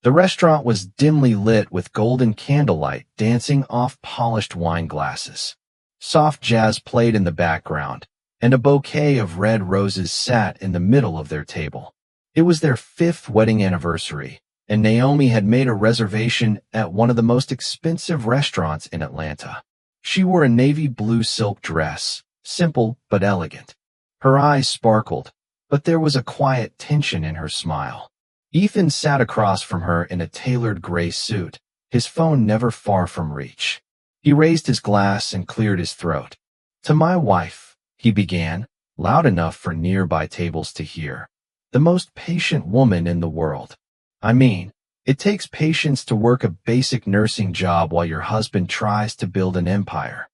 The restaurant was dimly lit with golden candlelight dancing off polished wine glasses. Soft jazz played in the background, and a bouquet of red roses sat in the middle of their table. It was their 5th wedding anniversary, and Naomi had made a reservation at one of the most expensive restaurants in Atlanta. She wore a navy blue silk dress, simple but elegant. Her eyes sparkled, but there was a quiet tension in her smile. Ethan sat across from her in a tailored gray suit, his phone never far from reach. He raised his glass and cleared his throat. "To my wife," he began, loud enough for nearby tables to hear. "The most patient woman in the world. I mean, it takes patience to work a basic nursing job while your husband tries to build an empire."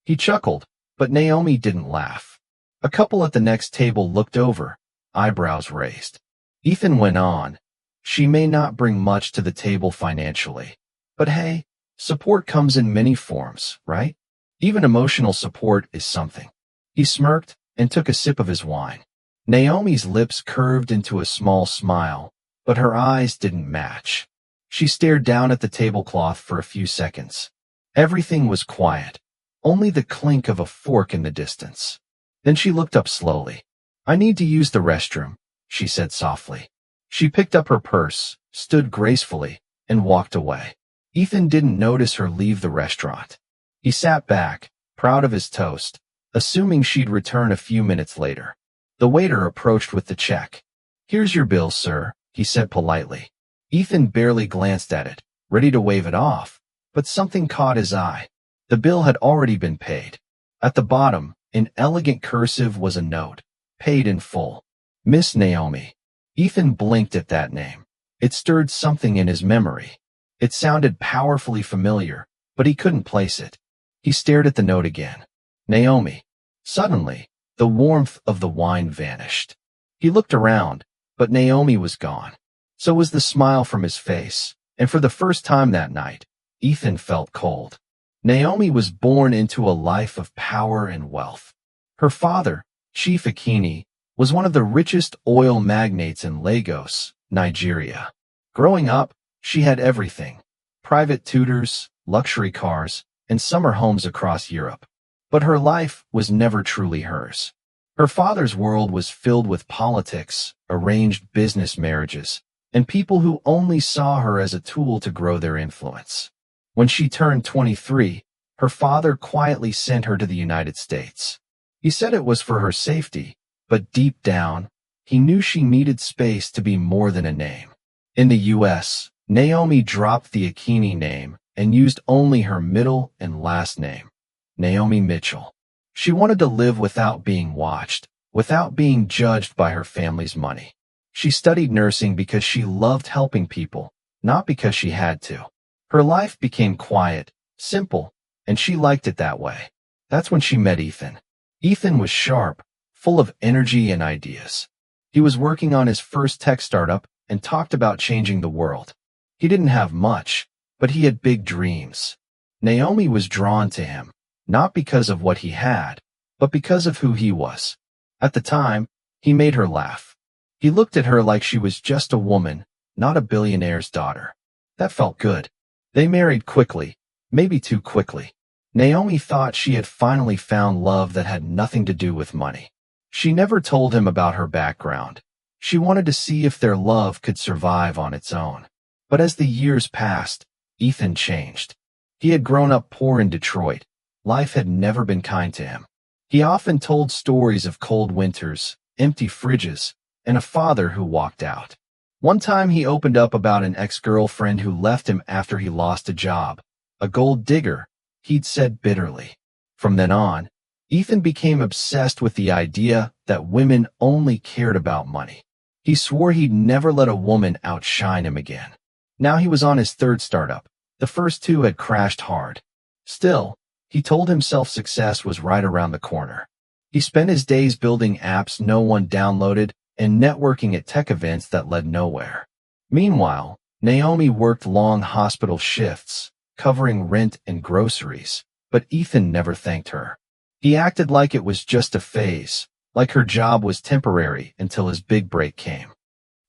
He chuckled, but Naomi didn't laugh. A couple at the next table looked over, eyebrows raised. Ethan went on, "She may not bring much to the table financially, but hey, support comes in many forms, right? Even emotional support is something." He smirked and took a sip of his wine. Naomi's lips curved into a small smile, but her eyes didn't match. She stared down at the tablecloth for a few seconds. Everything was quiet, only the clink of a fork in the distance. Then she looked up slowly. "I need to use the restroom," she said softly. She picked up her purse, stood gracefully, and walked away. Ethan didn't notice her leave the restaurant. He sat back, proud of his toast, assuming she'd return a few minutes later. The waiter approached with the check. "Here's your bill, sir," he said politely. Ethan barely glanced at it, ready to wave it off, but something caught his eye. The bill had already been paid. At the bottom, in elegant cursive, was a note, "Paid in full. Miss Naomi." Ethan blinked at that name. It stirred something in his memory. It sounded powerfully familiar, but he couldn't place it. He stared at the note again. Naomi. Suddenly, the warmth of the wine vanished. He looked around, but Naomi was gone. So was the smile from his face, and for the first time that night, Ethan felt cold. Naomi was born into a life of power and wealth. Her father, Chief Akini, was one of the richest oil magnates in Lagos, Nigeria. Growing up, she had everything: private tutors, luxury cars, and summer homes across Europe. But her life was never truly hers. Her father's world was filled with politics, arranged business marriages, and people who only saw her as a tool to grow their influence. When she turned 23, her father quietly sent her to the United States. He said it was for her safety, but deep down, he knew she needed space to be more than a name. In the U.S., Naomi dropped the Akini name and used only her middle and last name, Naomi Mitchell. She wanted to live without being watched, without being judged by her family's money. She studied nursing because she loved helping people, not because she had to. Her life became quiet, simple, and she liked it that way. That's when she met Ethan. Ethan was sharp, full of energy and ideas. He was working on his first tech startup and talked about changing the world. He didn't have much, but he had big dreams. Naomi was drawn to him, not because of what he had, but because of who he was. At the time, he made her laugh. He looked at her like she was just a woman, not a billionaire's daughter. That felt good. They married quickly, maybe too quickly. Naomi thought she had finally found love that had nothing to do with money. She never told him about her background. She wanted to see if their love could survive on its own. But as the years passed, Ethan changed. He had grown up poor in Detroit. Life had never been kind to him. He often told stories of cold winters, empty fridges, and a father who walked out. One time he opened up about an ex-girlfriend who left him after he lost a job. A gold digger, he'd said bitterly. From then on, Ethan became obsessed with the idea that women only cared about money. He swore he'd never let a woman outshine him again. Now he was on his third startup. The first two had crashed hard. Still, he told himself success was right around the corner. He spent his days building apps no one downloaded and networking at tech events that led nowhere. Meanwhile, Naomi worked long hospital shifts, covering rent and groceries, but Ethan never thanked her. He acted like it was just a phase, like her job was temporary until his big break came.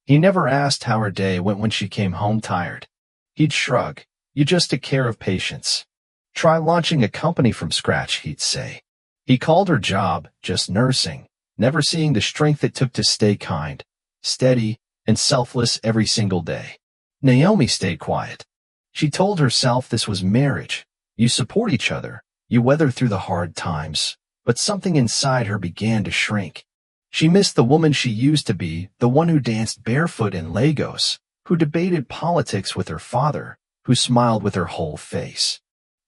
He never asked how her day went when she came home tired. He'd shrug. You just took care of patients. Try launching a company from scratch, he'd say. He called her job just nursing, never seeing the strength it took to stay kind, steady, and selfless every single day. Naomi stayed quiet. She told herself this was marriage. You support each other. You weather through the hard times. But something inside her began to shrink. She missed the woman she used to be, the one who danced barefoot in Lagos, who debated politics with her father, who smiled with her whole face.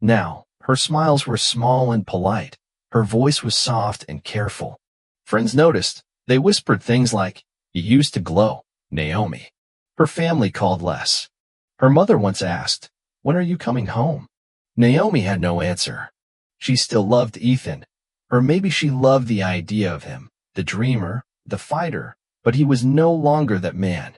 Now, her smiles were small and polite. Her voice was soft and careful. Friends noticed. They whispered things like, "You used to glow, Naomi." Her family called less. Her mother once asked, "When are you coming home?" Naomi had no answer. She still loved Ethan, or maybe she loved the idea of him, the dreamer, the fighter, but he was no longer that man.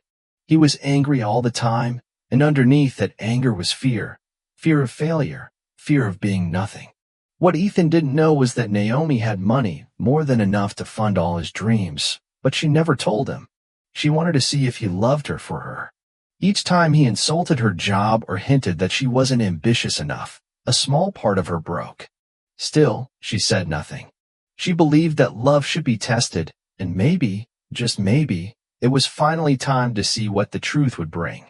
He was angry all the time, and underneath that anger was fear. Fear of failure, fear of being nothing. What Ethan didn't know was that Naomi had money, more than enough to fund all his dreams, but she never told him. She wanted to see if he loved her for her. Each time he insulted her job or hinted that she wasn't ambitious enough, a small part of her broke. Still, she said nothing. She believed that love should be tested, and maybe, just maybe, it was finally time to see what the truth would bring.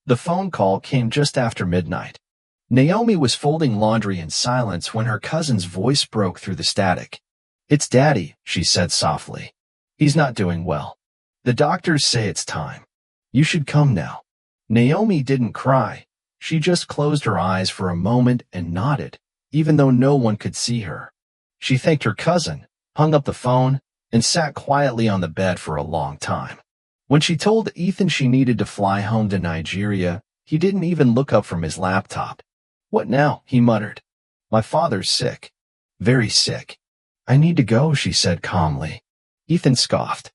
The phone call came just after midnight. Naomi was folding laundry in silence when her cousin's voice broke through the static. "It's Daddy," she said softly. "He's not doing well. The doctors say it's time. You should come now." Naomi didn't cry. She just closed her eyes for a moment and nodded, even though no one could see her. She thanked her cousin, hung up the phone, and sat quietly on the bed for a long time. When she told Ethan she needed to fly home to Nigeria, he didn't even look up from his laptop. "What now?" he muttered. "My father's sick. Very sick." "I need to go," she said calmly. Ethan scoffed.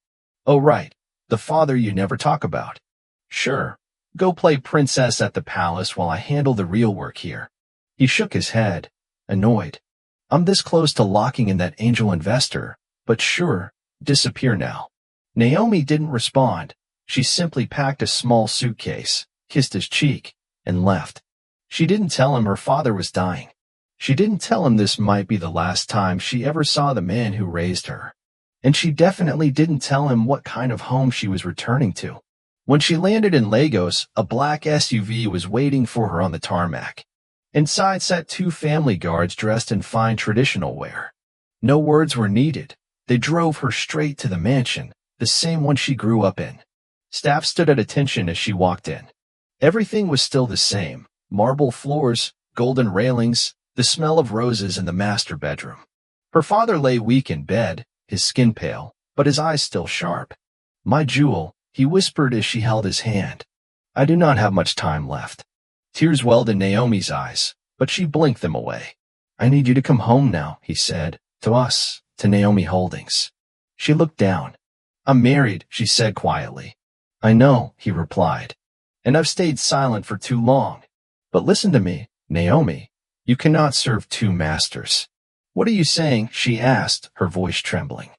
"Oh right, the father you never talk about. Sure, go play princess at the palace while I handle the real work here." He shook his head, annoyed. "I'm this close to locking in that angel investor, but sure, disappear now." Naomi didn't respond. She simply packed a small suitcase, kissed his cheek, and left. She didn't tell him her father was dying. She didn't tell him this might be the last time she ever saw the man who raised her. And she definitely didn't tell him what kind of home she was returning to. When she landed in Lagos, a black SUV was waiting for her on the tarmac. Inside sat two family guards dressed in fine traditional wear. No words were needed. They drove her straight to the mansion, the same one she grew up in. Staff stood at attention as she walked in. Everything was still the same. Marble floors, golden railings, the smell of roses in the master bedroom. Her father lay weak in bed, his skin pale, but his eyes still sharp. "My jewel," he whispered as she held his hand. "I do not have much time left." Tears welled in Naomi's eyes, but she blinked them away. "I need you to come home now," he said, "to us, to Naomi Holdings." She looked down. "I'm married," she said quietly. "I know," he replied, "and I've stayed silent for too long. But listen to me, Naomi. You cannot serve two masters." "What are you saying?" she asked, her voice trembling.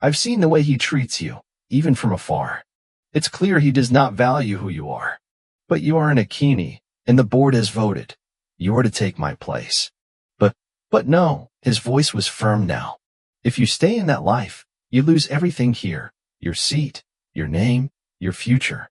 "I've seen the way he treats you, even from afar. It's clear he does not value who you are. But you are an Akini, and the board has voted. You are to take my place." But no," his voice was firm now. "If you stay in that life, you lose everything here, your seat, your name, your future."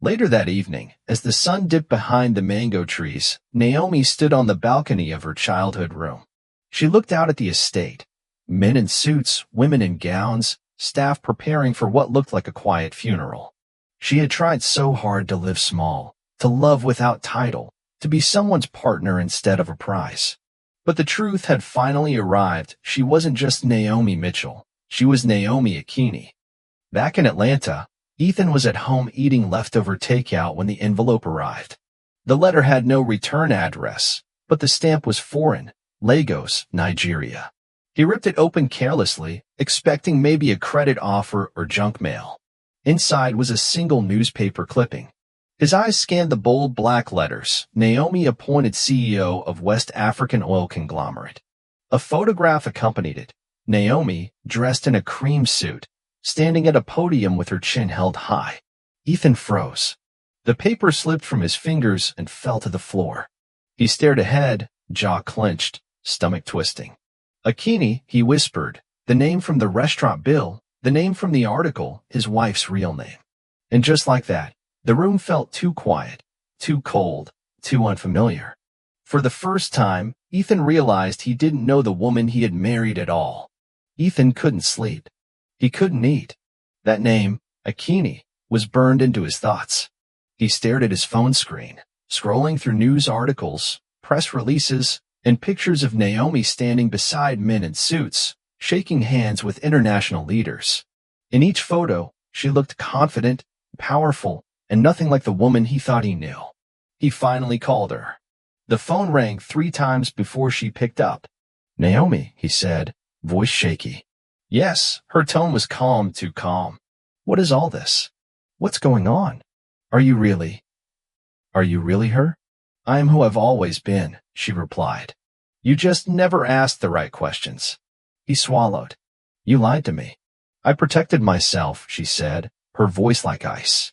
Later that evening, as the sun dipped behind the mango trees, Naomi stood on the balcony of her childhood room. She looked out at the estate. Men in suits, women in gowns, staff preparing for what looked like a quiet funeral. She had tried so hard to live small, to love without title, to be someone's partner instead of a prize. But the truth had finally arrived. She wasn't just Naomi Mitchell. She was Naomi Akini. Back in Atlanta, Ethan was at home eating leftover takeout when the envelope arrived. The letter had no return address, but the stamp was foreign, Lagos, Nigeria. He ripped it open carelessly, expecting maybe a credit offer or junk mail. Inside was a single newspaper clipping. His eyes scanned the bold black letters, Naomi appointed CEO of West African oil conglomerate. A photograph accompanied it. Naomi, dressed in a cream suit, standing at a podium with her chin held high. Ethan froze. The paper slipped from his fingers and fell to the floor. He stared ahead, jaw clenched, stomach twisting. Akini, he whispered, the name from the restaurant bill, the name from the article, his wife's real name. And just like that, the room felt too quiet, too cold, too unfamiliar. For the first time, Ethan realized he didn't know the woman he had married at all. Ethan couldn't sleep. He couldn't eat. That name, Akini, was burned into his thoughts. He stared at his phone screen, scrolling through news articles, press releases, and pictures of Naomi standing beside men in suits, shaking hands with international leaders. In each photo, she looked confident, powerful, and nothing like the woman he thought he knew. He finally called her. The phone rang 3 times before she picked up. "Naomi," he said, voice shaky. Yes, her tone was calm, too calm. "What is all this? What's going on? Are you really her?" "I am who I've always been," she replied. "You just never asked the right questions." He swallowed. "You lied to me." "I protected myself," she said, her voice like ice.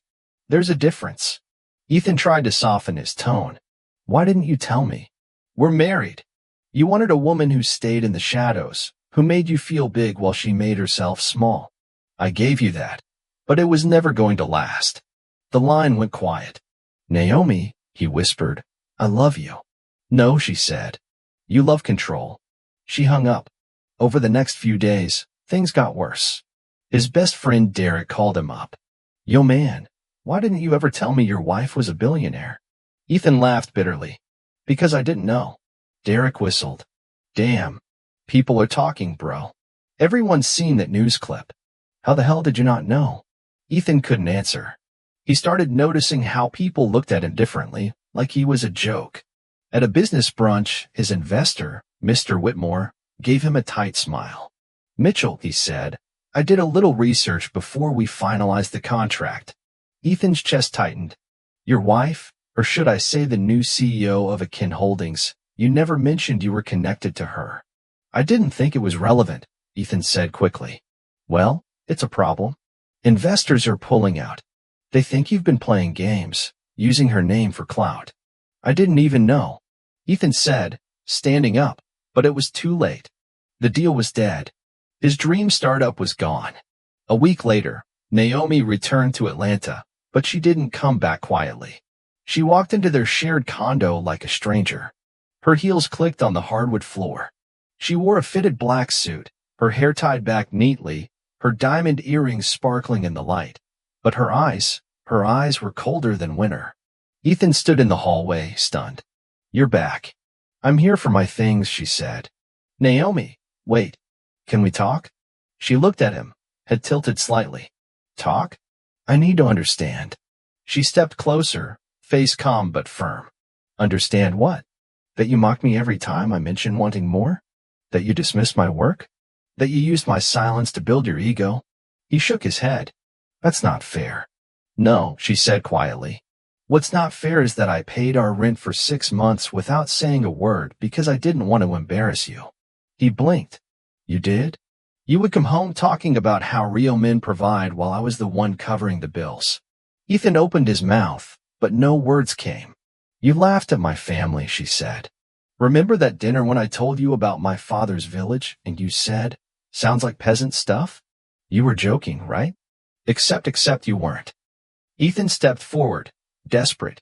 "There's a difference." Ethan tried to soften his tone. "Why didn't you tell me? We're married. You wanted a woman who stayed in the shadows, who made you feel big while she made herself small. I gave you that, but it was never going to last." The line went quiet. "Naomi," he whispered, "I love you." "No," she said. "You love control." She hung up. Over the next few days, things got worse. His best friend Derek called him up. "Yo man, why didn't you ever tell me your wife was a billionaire?" Ethan laughed bitterly. "Because I didn't know." Derek whistled. "Damn. People are talking, bro. Everyone's seen that news clip. How the hell did you not know?" Ethan couldn't answer. He started noticing how people looked at him differently, like he was a joke. At a business brunch, his investor, Mr. Whitmore, gave him a tight smile. "Mitchell," he said, "I did a little research before we finalized the contract." Ethan's chest tightened. "Your wife, or should I say the new CEO of Akin Holdings, you never mentioned you were connected to her." "I didn't think it was relevant," Ethan said quickly. "Well, it's a problem. Investors are pulling out. They think you've been playing games, using her name for clout." "I didn't even know," Ethan said, standing up, but it was too late. The deal was dead. His dream startup was gone. A week later, Naomi returned to Atlanta, but she didn't come back quietly. She walked into their shared condo like a stranger. Her heels clicked on the hardwood floor. She wore a fitted black suit, her hair tied back neatly, her diamond earrings sparkling in the light. But her eyes were colder than winter. Ethan stood in the hallway, stunned. "You're back." "I'm here for my things," she said. "Naomi, wait. Can we talk?" She looked at him, head tilted slightly. "Talk? I need to understand." She stepped closer, face calm but firm. "Understand what? That you mock me every time I mention wanting more? That you dismiss my work? That you used my silence to build your ego?" He shook his head. "That's not fair." "No," she said quietly. "What's not fair is that I paid our rent for 6 months without saying a word because I didn't want to embarrass you." He blinked. "You did? You would come home talking about how real men provide while I was the one covering the bills." Ethan opened his mouth, but no words came. "You laughed at my family," she said. "Remember that dinner when I told you about my father's village and you said, 'Sounds like peasant stuff'? You were joking, right? Except you weren't." Ethan stepped forward, desperate.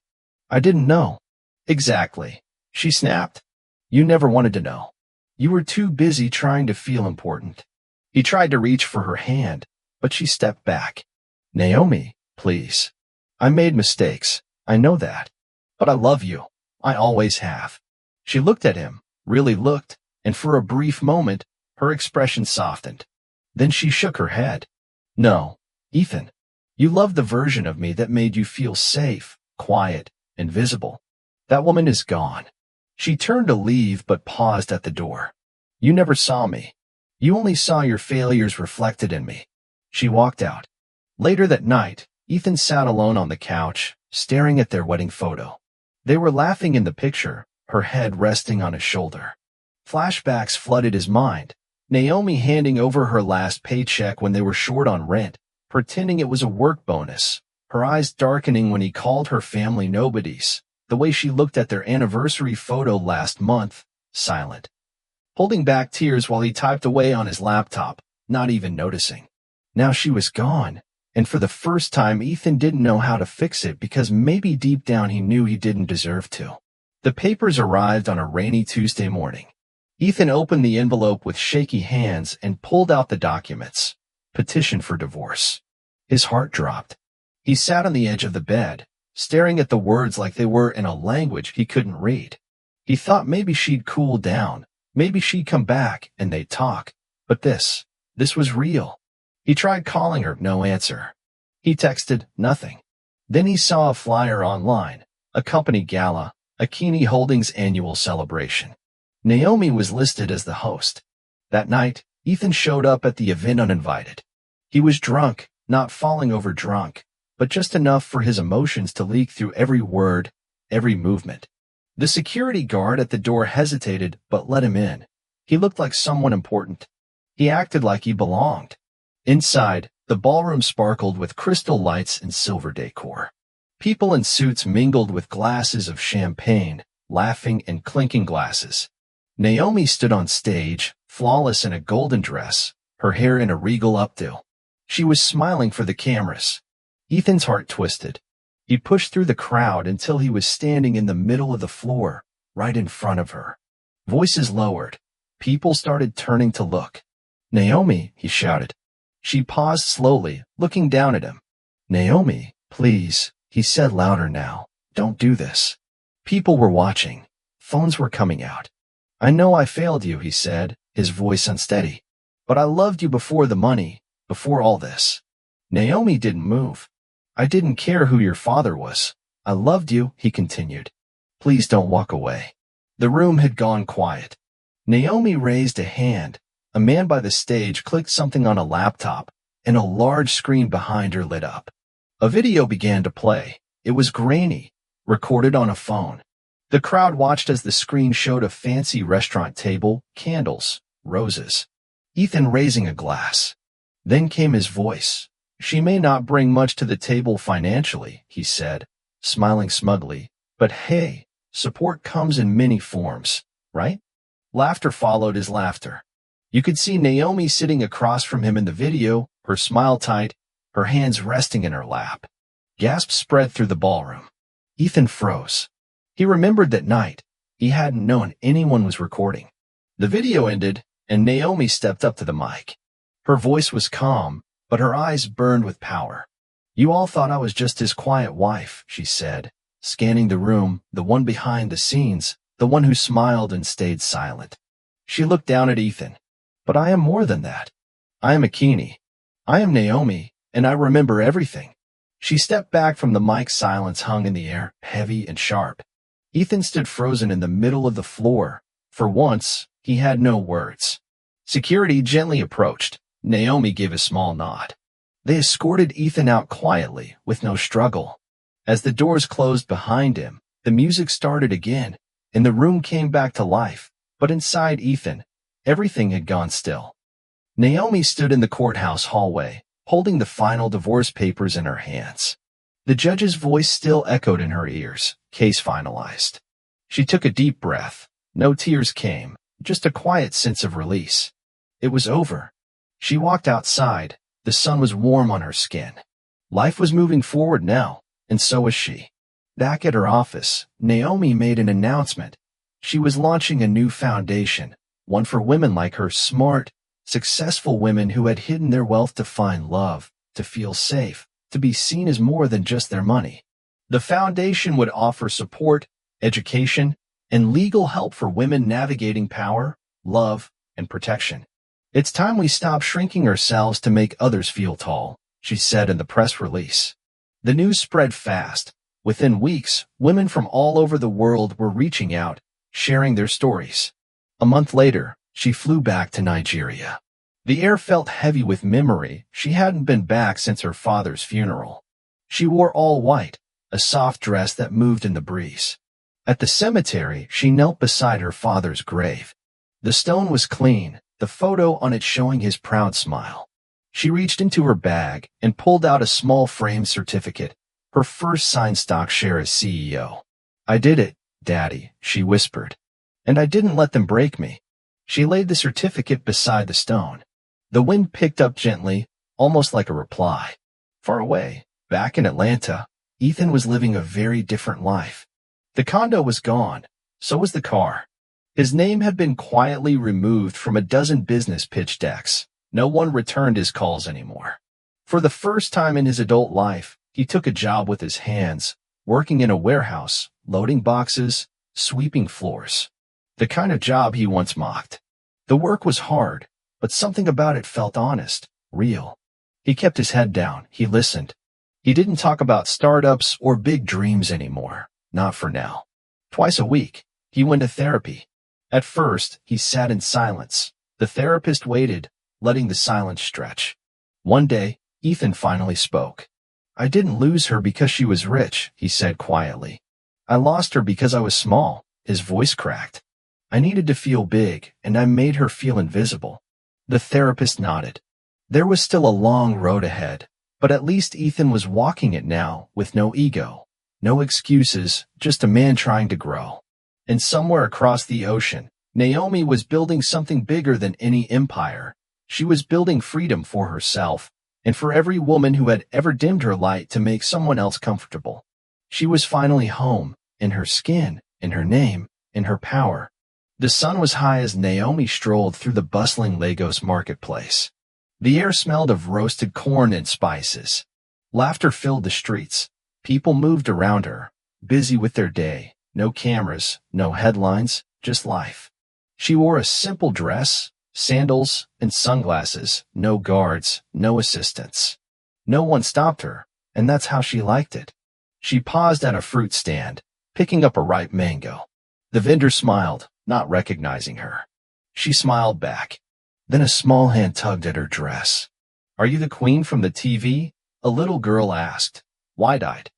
"I didn't know." "Exactly," she snapped. "You never wanted to know. You were too busy trying to feel important." He tried to reach for her hand, but she stepped back. "Naomi, please. I made mistakes. I know that. But I love you. I always have." She looked at him, really looked, and for a brief moment, her expression softened. Then she shook her head. "No, Ethan. You loved the version of me that made you feel safe, quiet, invisible. That woman is gone." She turned to leave but paused at the door. "You never saw me. You only saw your failures reflected in me." She walked out. Later that night, Ethan sat alone on the couch, staring at their wedding photo. They were laughing in the picture, her head resting on his shoulder. Flashbacks flooded his mind. Naomi handing over her last paycheck when they were short on rent, pretending it was a work bonus, her eyes darkening when he called her family nobodies, the way she looked at their anniversary photo last month, silent, holding back tears while he typed away on his laptop, not even noticing. Now she was gone, and for the first time Ethan didn't know how to fix it because maybe deep down he knew he didn't deserve to. The papers arrived on a rainy Tuesday morning. Ethan opened the envelope with shaky hands and pulled out the documents. Petition for divorce. His heart dropped. He sat on the edge of the bed, staring at the words like they were in a language he couldn't read. He thought maybe she'd cool down, maybe she'd come back and they'd talk. But this was real. He tried calling her, no answer. He texted, nothing. Then he saw a flyer online, a company gala, a Keeney Holdings annual celebration. Naomi was listed as the host. That night, Ethan showed up at the event uninvited. He was drunk, not falling over drunk, but just enough for his emotions to leak through every word, every movement. The security guard at the door hesitated but let him in. He looked like someone important. He acted like he belonged. Inside, the ballroom sparkled with crystal lights and silver decor. People in suits mingled with glasses of champagne, laughing and clinking glasses. Naomi stood on stage, flawless in a golden dress, her hair in a regal updo. She was smiling for the cameras. Ethan's heart twisted. He pushed through the crowd until he was standing in the middle of the floor, right in front of her. Voices lowered. People started turning to look. Naomi, he shouted. She paused slowly, looking down at him. Naomi, please, he said louder now. Don't do this. People were watching. Phones were coming out. I know I failed you, he said, his voice unsteady. But I loved you before the money, before all this. Naomi didn't move. I didn't care who your father was. I loved you, he continued. Please don't walk away. The room had gone quiet. Naomi raised a hand. A man by the stage clicked something on a laptop, and a large screen behind her lit up. A video began to play. It was grainy, recorded on a phone. The crowd watched as the screen showed a fancy restaurant table, candles, roses. Ethan raising a glass. Then came his voice. She may not bring much to the table financially, he said, smiling smugly, but hey, support comes in many forms, right? Laughter followed his laughter. You could see Naomi sitting across from him in the video, her smile tight, her hands resting in her lap. Gasps spread through the ballroom. Ethan froze. He remembered that night. He hadn't known anyone was recording. The video ended, and Naomi stepped up to the mic. Her voice was calm, but her eyes burned with power. You all thought I was just his quiet wife, she said, scanning the room, the one behind the scenes, the one who smiled and stayed silent. She looked down at Ethan. But I am more than that. I am a Keeney. I am Naomi, and I remember everything. She stepped back from the mic. Silence hung in the air, heavy and sharp. Ethan stood frozen in the middle of the floor. For once, he had no words. Security gently approached. Naomi gave a small nod. They escorted Ethan out quietly, with no struggle. As the doors closed behind him, the music started again, and the room came back to life. But inside Ethan, everything had gone still. Naomi stood in the courthouse hallway, holding the final divorce papers in her hands. The judge's voice still echoed in her ears. Case finalized. She took a deep breath. No tears came, just a quiet sense of release. It was over. She walked outside. The sun was warm on her skin. Life was moving forward now, and so was she. Back at her office, Naomi made an announcement. She was launching a new foundation, one for women like her, smart, successful women who had hidden their wealth to find love, to feel safe, to be seen as more than just their money. The foundation would offer support, education, and legal help for women navigating power, love, and protection. It's time we stop shrinking ourselves to make others feel tall, she said in the press release. The news spread fast. Within weeks, women from all over the world were reaching out, sharing their stories. A month later, she flew back to Nigeria. The air felt heavy with memory. She hadn't been back since her father's funeral. She wore all white, a soft dress that moved in the breeze. At the cemetery, she knelt beside her father's grave. The stone was clean, the photo on it showing his proud smile. She reached into her bag and pulled out a small framed certificate, her first signed stock share as CEO. "I did it, Daddy," she whispered. "And I didn't let them break me." She laid the certificate beside the stone. The wind picked up gently, almost like a reply. Far away, back in Atlanta, Ethan was living a very different life. The condo was gone, so was the car. His name had been quietly removed from a dozen business pitch decks. No one returned his calls anymore. For the first time in his adult life, he took a job with his hands, working in a warehouse, loading boxes, sweeping floors. The kind of job he once mocked. The work was hard, but something about it felt honest, real. He kept his head down, he listened. He didn't talk about startups or big dreams anymore, not for now. Twice a week, he went to therapy. At first, he sat in silence. The therapist waited, letting the silence stretch. One day, Ethan finally spoke. "I didn't lose her because she was rich," he said quietly. "I lost her because I was small." His voice cracked. "I needed to feel big, and I made her feel invisible." The therapist nodded. There was still a long road ahead, but at least Ethan was walking it now with no ego, no excuses, just a man trying to grow. And somewhere across the ocean, Naomi was building something bigger than any empire. She was building freedom for herself, and for every woman who had ever dimmed her light to make someone else comfortable. She was finally home, in her skin, in her name, in her power. The sun was high as Naomi strolled through the bustling Lagos marketplace. The air smelled of roasted corn and spices. Laughter filled the streets. People moved around her, busy with their day. No cameras, no headlines, just life. She wore a simple dress, sandals, and sunglasses, no guards, no assistants. No one stopped her, and that's how she liked it. She paused at a fruit stand, picking up a ripe mango. The vendor smiled, not recognizing her. She smiled back. Then a small hand tugged at her dress. "Are you the queen from the TV?" a little girl asked, wide-eyed.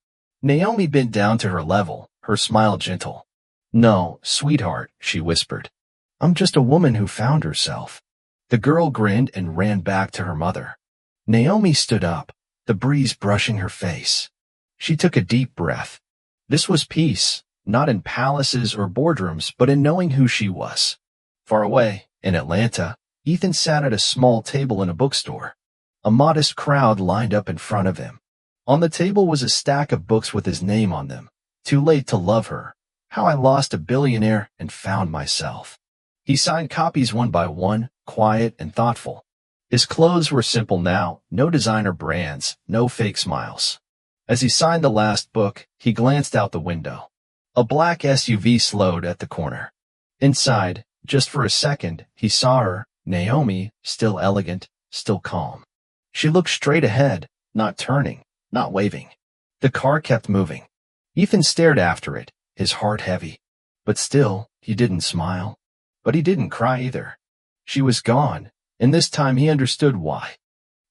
Naomi bent down to her level, her smile gentle. "No, sweetheart," she whispered. "I'm just a woman who found herself." The girl grinned and ran back to her mother. Naomi stood up, the breeze brushing her face. She took a deep breath. This was peace, not in palaces or boardrooms, but in knowing who she was. Far away, in Atlanta, Ethan sat at a small table in a bookstore. A modest crowd lined up in front of him. On the table was a stack of books with his name on them. Too Late to Love Her, How I Lost a Billionaire and Found Myself. He signed copies one by one, quiet and thoughtful. His clothes were simple now, no designer brands, no fake smiles. As he signed the last book, he glanced out the window. A black SUV slowed at the corner. Inside, just for a second, he saw her, Naomi, still elegant, still calm. She looked straight ahead, not turning, not waving. The car kept moving. Ethan stared after it, his heart heavy. But still, he didn't smile. But he didn't cry either. She was gone, and this time he understood why.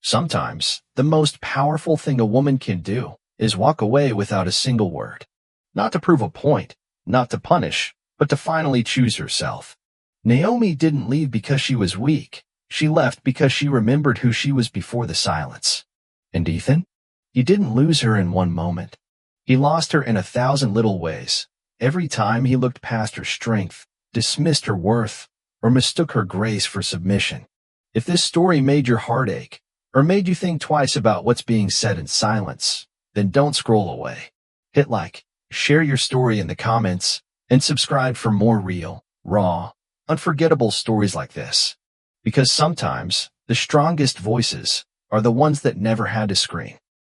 Sometimes, the most powerful thing a woman can do is walk away without a single word. Not to prove a point, not to punish, but to finally choose herself. Naomi didn't leave because she was weak. She left because she remembered who she was before the silence. And Ethan? He didn't lose her in one moment. He lost her in 1,000 little ways. Every time he looked past her strength, dismissed her worth, or mistook her grace for submission. If this story made your heart ache, or made you think twice about what's being said in silence, then don't scroll away. Hit like, share your story in the comments, and subscribe for more real, raw, unforgettable stories like this. Because sometimes, the strongest voices are the ones that never had to scream.